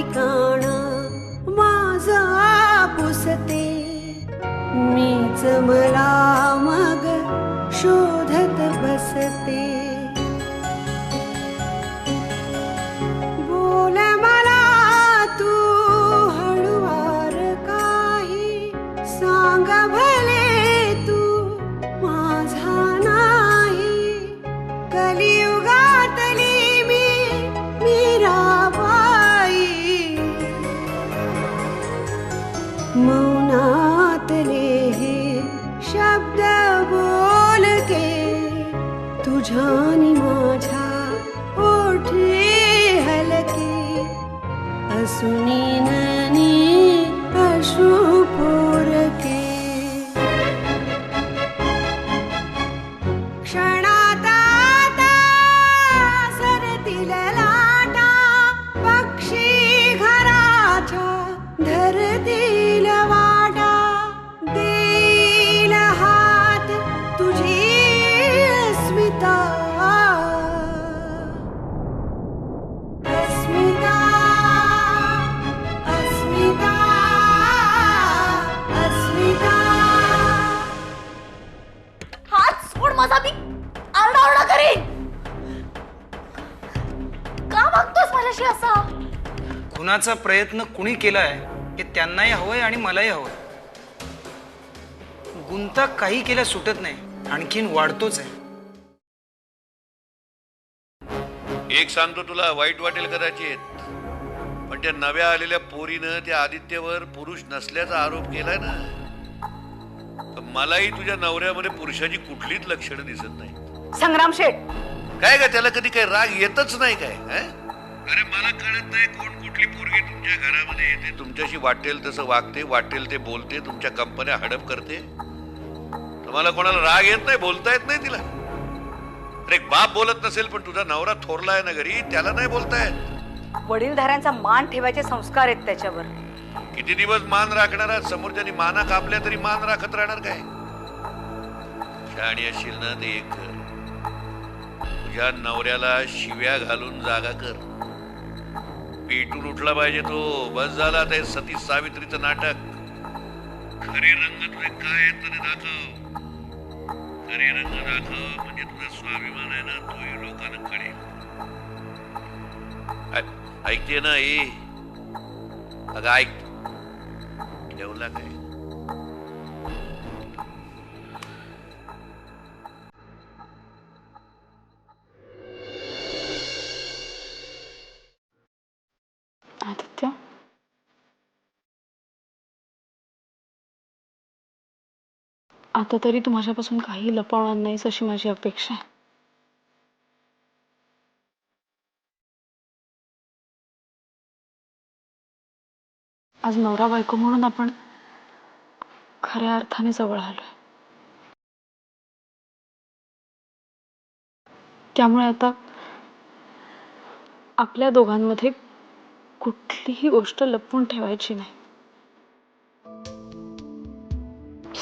ठिकाण माझा पुसते मीच मला मग शोधत बसते बोल मला तू हळुवार काही सांग भले तू माझा नाही कलियुगातली मी मीराबाई मौनातले हे शब्द बोलके तुझ्यानी माझ्या ओठे हलके असुनी ननी अश्रू पोरके क्षणात आता सरतील लाटा पक्षी घराच्या धरतील वाटा देईल हात तुझी अस्मिता अस्मिता अस्मिता अस्मिता हात सोड माझा, मी आरडाओरडा करीन. का वागतोस माझ्याशी असा? खुनाचा प्रयत्न कुणी केलाय हे त्यांनाही हवंय आणि मलाही हवंय. गुंता काही केल्या सुटत नाही, आणखीन वाढतोच आहे. एक सांगतो तुला, वाईट वाटेल कदाचित, पण त्या नव्या आलेल्या पोरीनं त्या आदित्यवर पुरुष नसल्याचा आरोप केलाय ना, तर मलाही तुझ्या नवऱ्यामध्ये पुरुषाची कुठलीच लक्षणं दिसत नाही. संग्राम शेठ, काय का त्याला कधी काही राग येतच नाही काय? अरे मला कळत नाही कोण कुठली पोरगी तुमच्या घरामध्ये येते, तुमच्याशी वाटेल तसं वागते, वाटेल ते बोलते, तुमच्या कंपन्या हडप करते. तुम्हाला कोणाला राग येत नाही, बोलता येत नाही तिला? अरे एक बाप बोलत नसेल पण तुझा नवरा थोरला आहे ना घरी, त्याला नाही बोलतायत? वडीलधाऱ्यांचा मान ठेवायचे संस्कार आहेत त्याच्यावर. किती दिवस मान राखणारा? समोरच्यानी माना कापल्या तरी मान राखत राहणार काय? शहाणी असशील ना ते एक कर, तुझ्या नवऱ्याला शिव्या घालून जागा कर. पेटून उठला पाहिजे तो, बस झाला. ते सती सावित्रीचं नाटक. खरे रंग तुझे काय आहेत ते दाखव. खरे रंग दाखव म्हणजे तुझा स्वाभिमान आहे ना, तोही लोकांना कळेल. ऐकते ना ए? अगं ऐक, ठेवला काय? आदित्य, आता तरी तू माझ्यापासून काही लपवणार नाहीस अशी माझी अपेक्षा आहे. आज नवरा बायको म्हणून आपण खऱ्या अर्थाने जवळ आलोय. त्यामुळे आता आपल्या दोघांमध्ये कुठलीही गोष्ट लपवून ठेवायची नाही.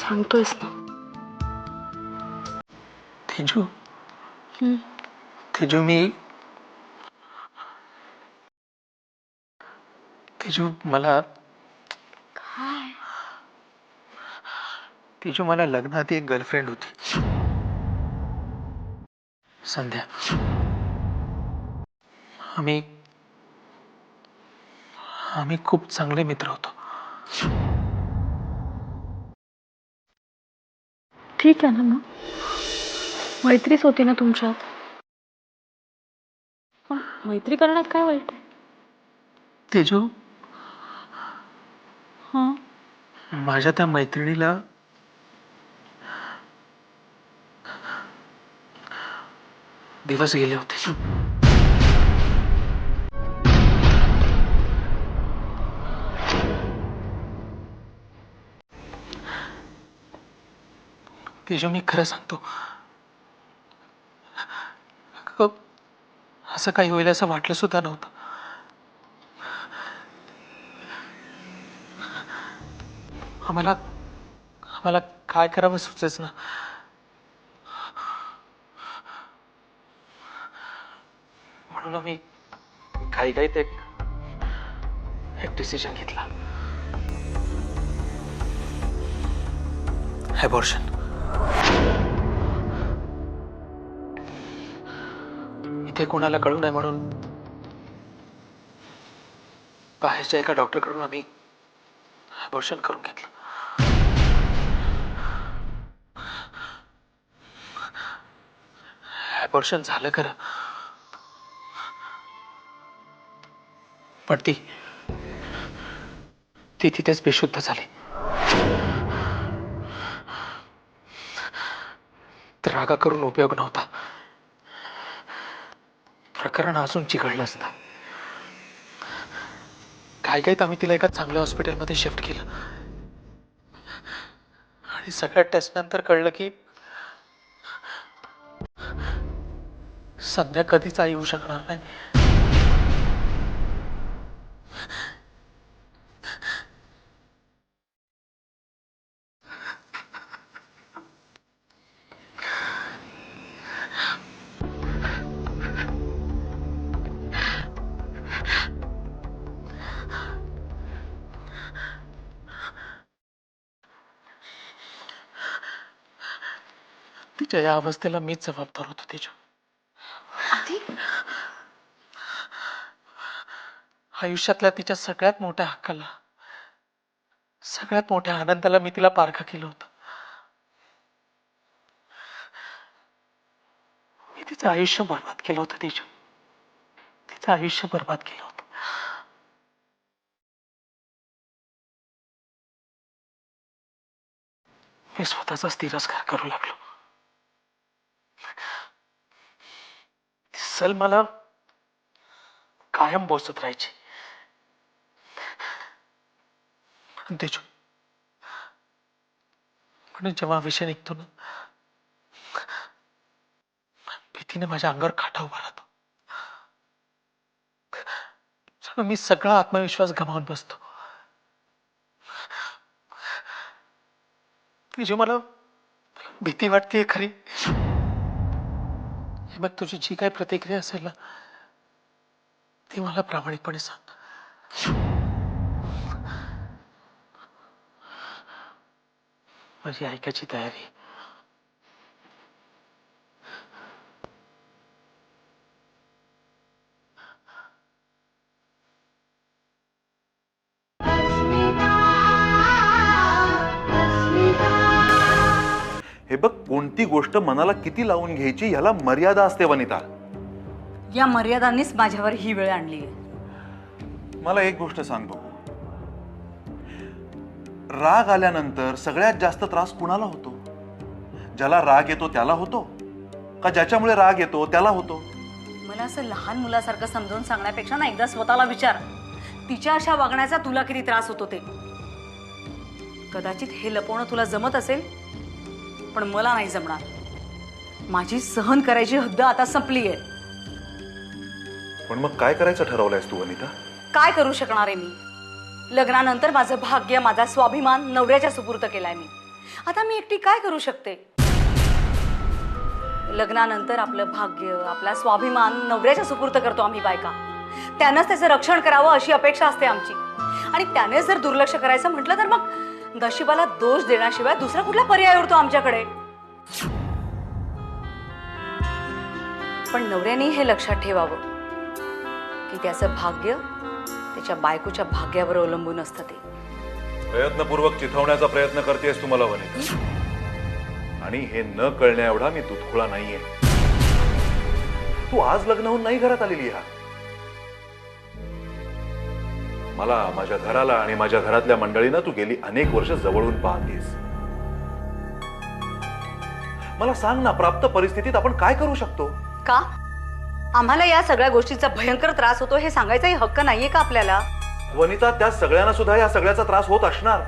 सांगतोयस ना? तेजू, तेजू मला काय? तेजू मला लग्नात एक गर्लफ्रेंड होती, संध्या. आम्ही खूप चांगले मित्र होतो. ठीक आहे ना, मग मैत्रीच होती ना तुमच्यात. पण मैत्री करण्यात काय वाईट आहे? तेजू, हां, माझ्या त्या मैत्रिणीला दिवस गेले होते. तेजू, मी खरं सांगतो, असं काही होईल असं वाटलं सुद्धा नव्हतं. आम्हाला काय करावं सुचेच ना. म्हणून आम्ही घाईघाईत एक एक डिसिजन घेतला. ॲबॉर्शन. इथे कोणाला कळू नये म्हणून बाहेरच्या एका डॉक्टरकडून आम्ही ॲबॉर्शन करून घेतलं. ॲबॉर्शन झालं खरं, पण ती तिथेच बेशुद्ध झाली. तर रागा करून उपयोग नव्हता. प्रकरण अजून चिघळलं असतं. काय आम्ही तिला एका चांगल्या हॉस्पिटलमध्ये शिफ्ट केलं आणि सगळ्या टेस्ट नंतर कळलं की संध्या कधीच आई येऊ शकणार नाही. तिच्या या अवस्थेला मीच जबाबदार होतो. तिच्या आधी आयुष्यातल्या तिच्या सगळ्यात मोठ्या हक्काला, सगळ्यात मोठ्या आनंदाला मी तिला पारखं केलं होतं. मी तिचं आयुष्य बर्बाद केलं होतं. तिचं आयुष्य बर्बाद केलं होतं. मी स्वतःचाच तिरस्कार करू लागलो. सल मला कायम बोचत राहायची. म्हणून जेव्हा विषय निघतो ना, भीतीने माझ्या अंगावर काटा उभा राहतो. मी सगळा आत्मविश्वास गमावून बसतो. तिची मला भीती वाटते खरी. मग तुझी जी काही प्रतिक्रिया असेल ना, ती मला प्रामाणिकपणे सांग. माझी ऐकायची तयारी. हे बघ, कोणती गोष्ट मनाला किती लावून घ्यायची ह्याला मर्यादा असते वनिता. या मर्यादांनीच माझ्यावर ही वेळ आणली. मला एक गोष्ट सांग बघू, राग आल्यानंतर सगळ्यात जास्त त्रास कुणाला होतो? ज्याला राग येतो त्याला होतो का ज्याच्यामुळे राग येतो त्याला होतो? मला असं लहान मुलासारखं समजावून सांगण्यापेक्षा ना एकदा स्वतःला विचार, तिच्या अशा वागण्याचा तुला किती त्रास होतो ते. कदाचित हे लपवणं तुला जमत असेल, पण मला नाही जमणार. माझी सहन करायची हद्द आता संपली आहे. पण मग काय करायचं ठरवलंयस तू वनिता? काय करू शकणार आहे मी? लग्नानंतर माझं भाग्य, माझा स्वाभिमान नवऱ्याच्या सुपूर्द केलाय मी. आता मी एकटी काय करू शकते? लग्नानंतर आपलं भाग्य, आपला स्वाभिमान नवऱ्याच्या सुपूर्द करतो आम्ही बायका. त्यानंच त्याचं रक्षण करावं अशी अपेक्षा असते आमची. आणि त्याने जर दुर्लक्ष करायचं म्हटलं तर मग नशिबाला दोष देण्याशिवाय दुसरा कुठला पर्याय उरतो आमच्याकडे? पण नवऱ्याने हे लक्षात ठेवावं की त्याचं भाग्य त्याच्या बायकोच्या भाग्यावर अवलंबून असतं. ते प्रयत्नपूर्वक चिथवण्याचा प्रयत्न करतेस तू मला वनिता, आणि हे न कळण्या एवढा मी तुतखुळा नाहीये. तू आज लग्न होऊन नाही घरात आलेली. हा मला, माझ्या घराला आणि माझ्या घरातल्या मंडळींना तू गेली अनेक वर्ष जवळून पाहतेस. मला सांग ना, प्राप्त परिस्थितीत आपण काय करू शकतो? का आम्हाला या सगळ्या गोष्टीचा भयंकर त्रास होतो हे सांगायचाही हक्क नाहीये का आपल्याला? वनिता, त्या सगळ्यांना सुद्धा या सगळ्याचा त्रास होत असणार.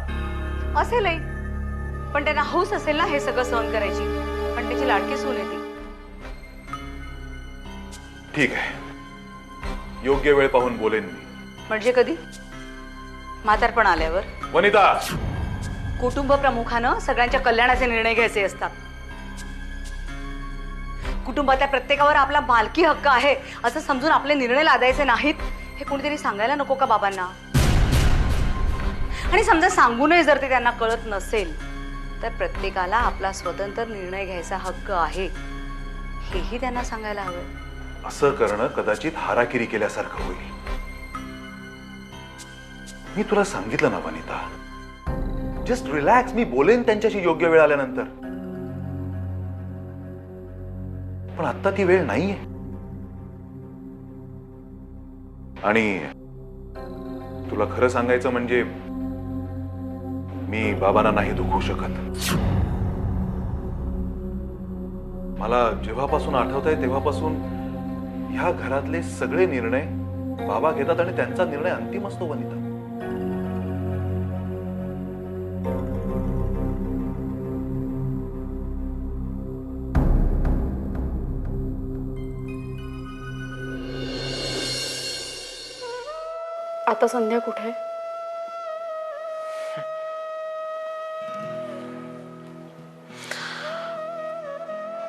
असेलही, पण त्यांना हौस असेल ना हे सगळं सहन करायची. पण त्याची लाडकी सून आहे ती. ठीक आहे, योग्य वेळ पाहून बोलेन मी. म्हणजे कधी? म्हातारपण आल्यावर? वनिता, कुटुंब प्रमुखानं सगळ्यांच्या कल्याणाचे निर्णय घ्यायचे असतात. कुटुंबातल्या प्रत्येकावर आपला मालकी हक्क आहे असं समजून आपले निर्णय लादायचे नाहीत हे कोणीतरी सांगायला नको का बाबांना? आणि समजा सांगूनही जर ते त्यांना कळत नसेल तर प्रत्येकाला आपला स्वतंत्र निर्णय घ्यायचा हक्क आहे हेही त्यांना सांगायला हवं. असं करणं कदाचित हाराकिरी केल्यासारखं होईल. मी तुला सांगितलं ना वनिता, जस्ट रिलॅक्स. मी बोलेन त्यांच्याशी योग्य वेळ आल्यानंतर. पण आता ती वेळ नाहीये. आणि तुला खरं सांगायचं म्हणजे मी बाबांना नाही दुखवू शकत. मला जेव्हापासून आठवतंय तेव्हापासून ह्या घरातले सगळे निर्णय बाबा घेतात आणि त्यांचा निर्णय अंतिम असतो वनिता. आता संध्या कुठे आहे?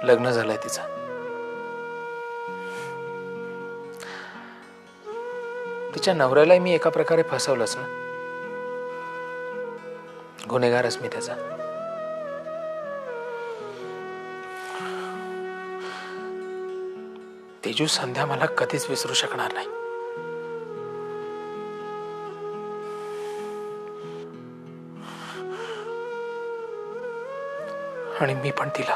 लग्न झालंय तिचं. तिच्या नवऱ्यालाही मी एका प्रकारे फसवलंच ना. गुन्हेगारच मी त्याचा. तेजू संध्या मला कधीच विसरू शकणार नाही. आणि मी पण तिला.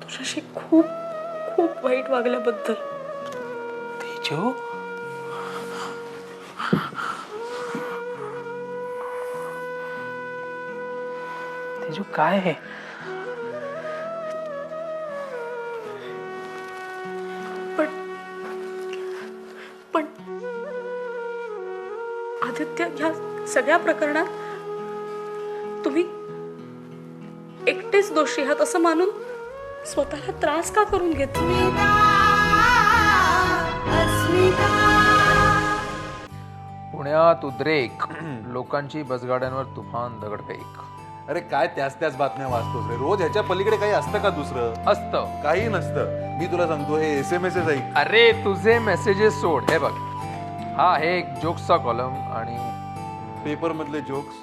तुझ्याशी खूप खूप वाईट वागल्याबद्दल. तेजू, तेजू काय आहे? पण आदित्य, ह्या सगळ्या प्रकरणात तुम्ही एकटेच दोषी आहात असं मानून स्वतःला त्रास का करून घेतला? पुण्यात उद्रेक, लोकांची बसगाड्यांवर तुफान दगडफेक. अरे काय त्याच बातम्या वाचतोस रे रोज? ह्याच्या पलीकडे काही असतं का दुसरं? असतं. काही नसतं. मी तुला सांगतो, हे SMS ऐक. अरे तुझे मेसेजेस सोड. हे बघ, हा आहे एक जोक्सचा कॉलम आणि पेपर मधले जोक्स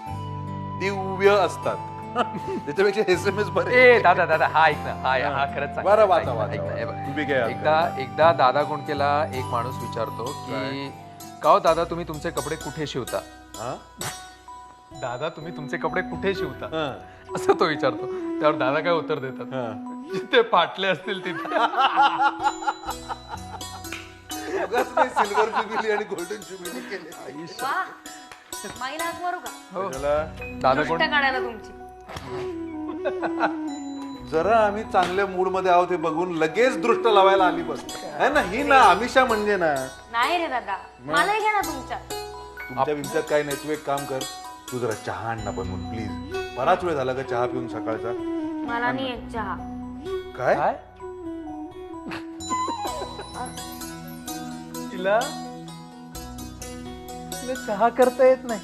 दिव्य असतात. त्याच्यापेक्षा SMS बरे. ए दादा दादा, हा ऐक ना, हा खरंच सांग. बरं, ऐक ना, ऐक ना, हे बघ. तुम्ही काय एकदा दादा कोंडकेला एक माणूस विचारतो की का हो दादा, तुम्ही तुमचे कपडे कुठे शिवता? दादा, तुम्ही तुमचे कपडे कुठे शिवता असं तो विचारतो. त्यावर दादा काय उत्तर देतात? जिथे फाटले असतील तिथे. सिल्वर जुबिली आणि गोल्डन जुबिली केले. माईला हात मारू का? हो. दादा कोण काढायला तुमची. जरा आम्ही चांगल्या मूड मध्ये आहोत हे बघून लगेच दृष्ट लावायला आली बस. है ना? ही ना आमिषा म्हणजे ना. नाही रे दादा, मलाही घ्या ना तुमच्या. तुमच्या बिमच्यात काही नाही. तू एक काम कर, तू जरा चहा आण ना बनवून प्लीज. बराच वेळ झाला का चहा पिऊन सकाळचा. मला नाही येत चहा. काय? तिला चहा करता येत नाही?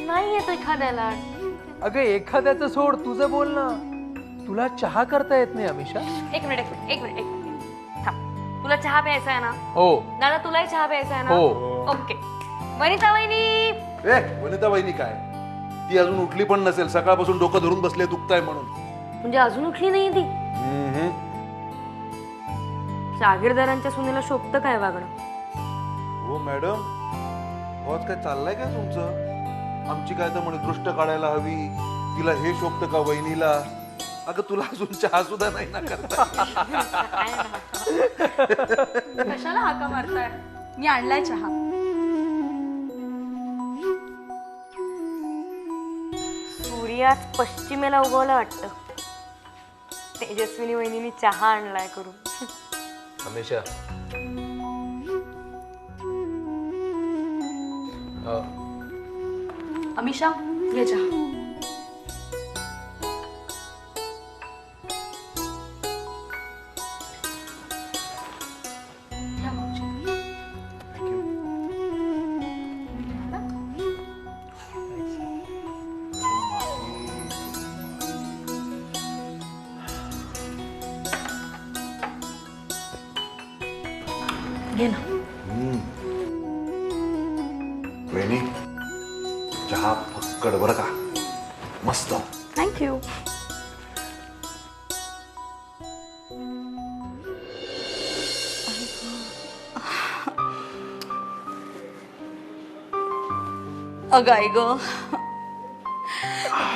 नाही येत एखाद्याला. अगं एखाद्याचं सोड, तुझं बोल ना. तुला चहा करता येत नाही अमिषा? एक मिनिट थांब. तुला चहा प्यायचा आहे ना? हो. दादा, तुलाही चहा प्यायचा आहे ना? हो. ओके. वनिता वहिनी. वनिता वहिनी काय? ती अजून उठली पण नसेल. सकाळपासून डोकं धरून बसले, दुखताय म्हणून. म्हणजे अजून उठली नाही ती? जागीरदारांच्या सुनेला शोभतं काय वागणं? हो मॅडम, आज काय चाललंय काय तुमचं? आमची काय तर म्हणे दृष्ट काढायला हवी, तिला हे शोभतं का वहिनीला? अगं तुला अजून चहा सुद्धा नाही ना करता. कशाला हाका मारताय? मी आणलाय चहा. सूर्यात पश्चिमेला उगवला वाटतं. तेजस्विनी वहिनीने चहा आणलाय करून. अमिषा, अमिषा, घे चहा. बहिणी चहा फक्कड बरं का, मस्त. थँक्यू. अगं आई ग,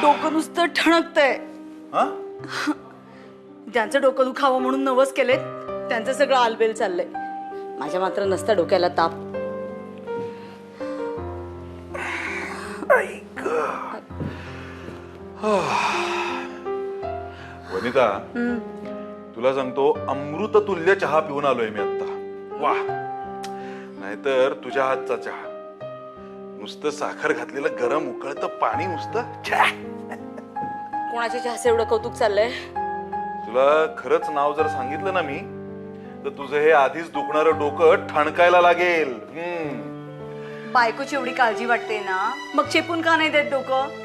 डोकं नुसतं ठणकतंय. हा? ज्यांचं डोकं दुखावं म्हणून नवस केले त्यांचं सगळं आलबेल चाललंय. माझ्या मात्र नसता डोक्याला ताप. वनिता, तुला सांगतो अमृत तुल्य चहा पिऊन आलोय मी आता. वा, नाहीतर तुझ्या हातचा चहा, नुसतं साखर घातलेलं गरम उकळतं पाणी, नुसतं छ्या. कोणाच्या चहाचं एवढं कौतुक चाललंय? तुला खरंच नाव जर सांगितलं ना मी, तर तुझं हे आधीच दुखणारं डोकं ठणकायला लागेल. बायकोची एवढी काळजी वाटते ना, मग चेपून का नाही देत डोकं?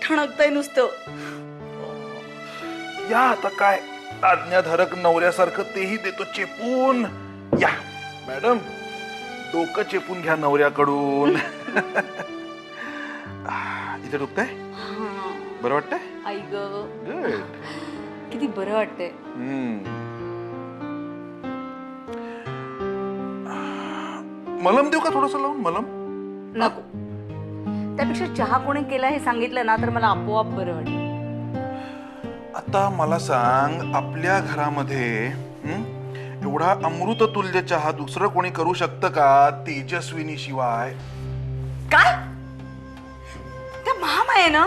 ठणकतंय नुसतं. या आता काय आज्ञाधारक नवऱ्यासारखं तेही देतो चेपून. या मॅडम, डोकं चेपून घ्या नवऱ्याकडून. इथे दुखतंय? बरं वाटतंय? आई ग, गुड. किती बरं वाटतंय. मलम देऊ का थोडस लावून? मलम नको. त्यापेक्षा चहा कोणी केला हे सांगितलं ना तर मला आपोआप बरं वाटतं. आता मला सांग, आपल्या घरामध्ये एवढा अमृत तुल्य चहा दुसरं कोणी करू शकतं का तेजस्विनी शिवाय? काय? त्या महामाये ना?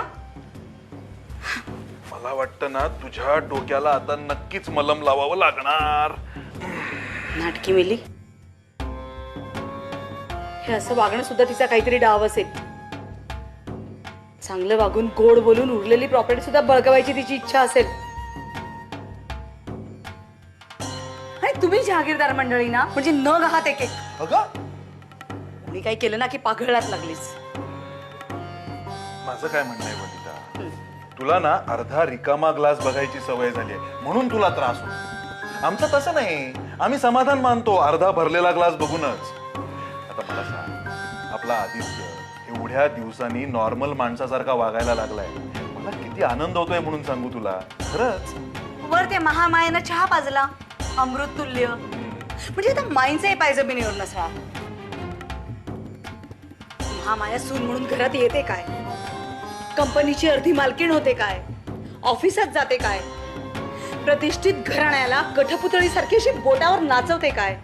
मला वाटतं ना तुझ्या डोक्याला आता नक्कीच मलम लावावं लागणार. नाटकी मिली. हे असं वागणं सुद्धा तिचा काहीतरी डाव असेल. चांगलं वागून गोड बोलून उरलेली प्रॉपर्टी सुद्धा बळकवायची तिची इच्छा असेल. आणि तुम्ही जहागीरदार मंडळी ना, म्हणजे न गहात एक एक. कोणी काही केलं ना की पाघळात लागलीच. माझं काय म्हणणं आहे वनिता, तुला ना अर्धा रिकामा ग्लास बघायची सवय झाली आहे म्हणून तुला त्रास होतो. आमचं तसं नाही, आम्ही समाधान मानतो अर्धा भरलेला ग्लास बघूनच. आता मला सांग, आपला आदित्य एवढ्या दिवसांनी नॉर्मल माणसासारखा वागायला लागलाय, मला किती आनंद होतोय म्हणून सांगू तुला. खरंच. वर ते महामायेनं चहा पाजला, अमृत तुल्य. म्हणजे आता माईंचंही पायजबिनीवर नसणार. महामाया सून म्हणून घरात येते काय, कंपनीची अर्धी मालकीण होते काय, ऑफिसात जाते काय, प्रतिष्ठित घराण्याला कठपुतळी सारखी अशी बोटावर नाचवते काय.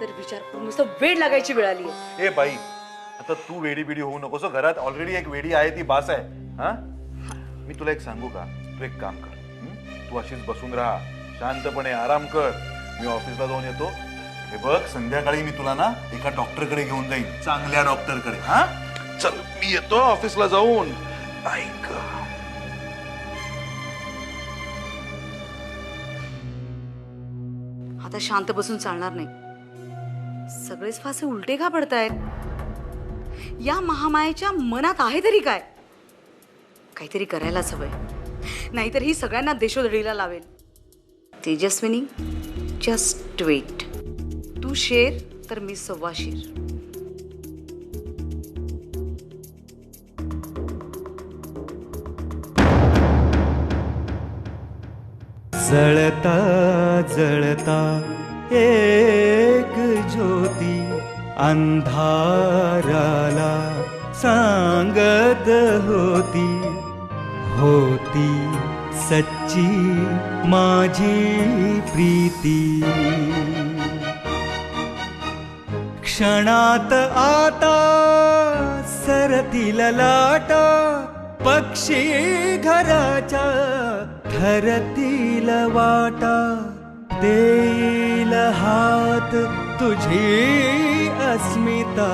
जर विचार करून नुसतं वेळ लागायची वेळ आली. ए बाई, आता तू वेडी बिडी होऊ नकोस. घरात ऑलरेडी एक वेडी आहे, ती बास आहे. हा, मी तुला एक सांगू का, तू एक काम कर, तू अशीच बसून राहा, शांतपणे आराम कर. मी ऑफिसला जाऊन येतो. हे बघ, संध्याकाळी मी तुला ना एका डॉक्टरकडे घेऊन जाईन, चांगल्या डॉक्टरकडे. हा, चल मी येतो ऑफिसला जाऊन. ऐक, आता शांत बसून चालणार नाही. सगळेच फासे उलटे का पडतायत? या महामायेच्या मनात आहे तरी काय? काहीतरी करायलाच हवंय, नाहीतर ही सगळ्यांना देशोधडीला लावेल. Tejaswini, just wait. तू शेर तर मी सव्वा शेर. जळता जळता एक ज्योती अंधाराला सांगत होती, होती सच्ची माझी प्रीती. क्षणात आता सरतील लाटा, पक्षी घराच्या धरतील वाटा. देईल हात तुझी अस्मिता